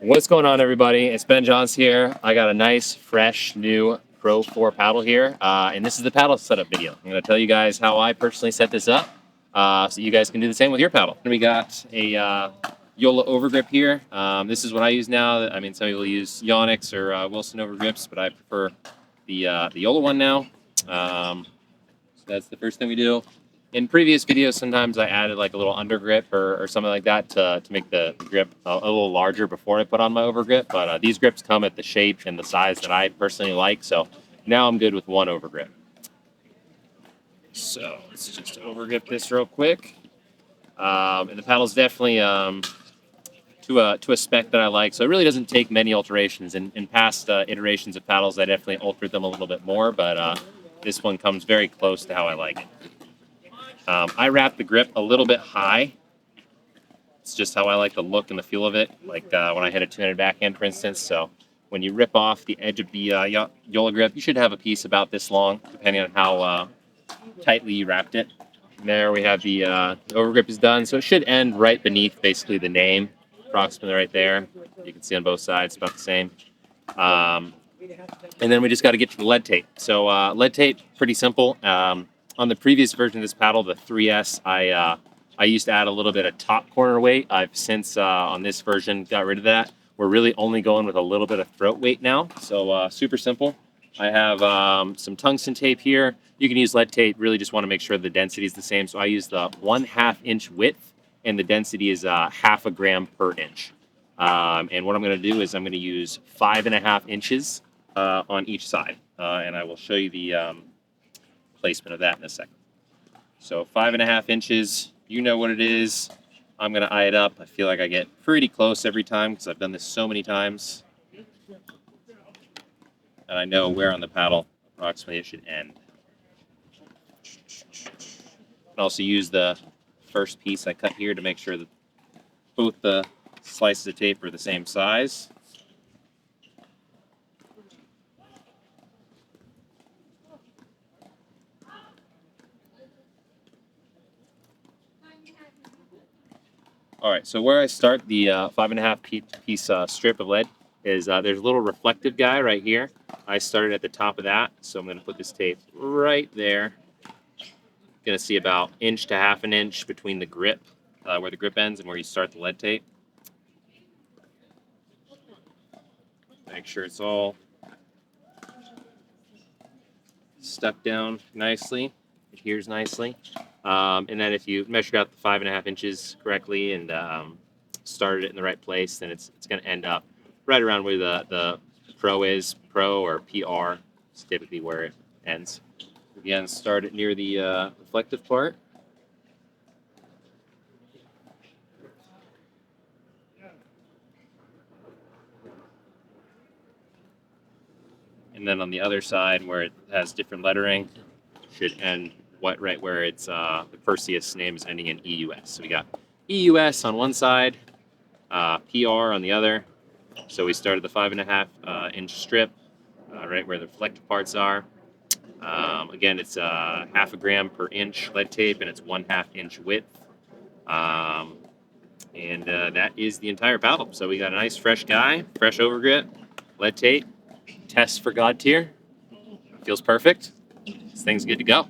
What's going on, everybody? It's Ben Johns here. I got a nice, fresh, new Pro 4 paddle here, and this is the paddle setup video. I'm going to tell you guys how I personally set this up, so you guys can do the same with your paddle. And we got a Joola overgrip here. This is what I use now. I mean, some people use Yonex or Wilson overgrips, but I prefer the Joola one now. So that's the first thing we do. In previous videos, sometimes I added like a little undergrip or something like that to make the grip a little larger before I put on my overgrip. But these grips come at the shape and the size that I personally like. So now I'm good with one overgrip. So let's just overgrip this real quick. And the paddle's definitely to a spec that I like. So it really doesn't take many alterations. In past iterations of paddles, I definitely altered them a little bit more. But this one comes very close to how I like it. I wrap the grip a little bit high. It's just how I like the look and the feel of it, like when I hit a two-handed backhand, for instance. So when you rip off the edge of the Joola grip, you should have a piece about this long, depending on how tightly you wrapped it. And there we have the overgrip is done, so it should end right beneath basically the name, approximately right there. You can see on both sides, about the same. And then we just got to get to the lead tape. So lead tape, pretty simple. On the previous version of this paddle, the 3S, I used to add a little bit of top corner weight. I've since, on this version, got rid of that. We're really only going with a little bit of throat weight now, so super simple. I have some tungsten tape here. You can use lead tape, really just want to make sure the density is the same. So I use the 1/2 inch width, and the density is 0.5 gram per inch. And what I'm going to do is I'm going to use 5.5 inches on each side, and I will show you the placement of that in a second. So 5.5 inches, you know what it is. I'm gonna eye it up. I feel like I get pretty close every time because I've done this so many times. And I know where on the paddle approximately it should end. I also use the first piece I cut here to make sure that both the slices of tape are the same size. All right, so where I start the 5.5 piece strip of lead is there's a little reflective guy right here. I started at the top of that, so I'm going to put this tape right there. Going to see about 1 to 1/2 inch between the grip, where the grip ends and where you start the lead tape. Make sure it's all stuck down nicely, adheres nicely. And then if you measured out the 5.5 inches correctly and started it in the right place, then it's going to end up right around where the Pro is. Pro or PR is typically where it ends. Again, start it near the reflective part. And then on the other side, where it has different lettering, should end right where it's the Perseus name is ending in EUS. So we got EUS on one side, PR on the other. So we started the 5.5 inch strip right where the reflective parts are. Again, it's 0.5 gram per inch lead tape, and it's 1/2 inch width. And that is the entire paddle. So we got a nice fresh guy, fresh overgrip, lead tape, test for God tier. Feels perfect. This thing's good to go.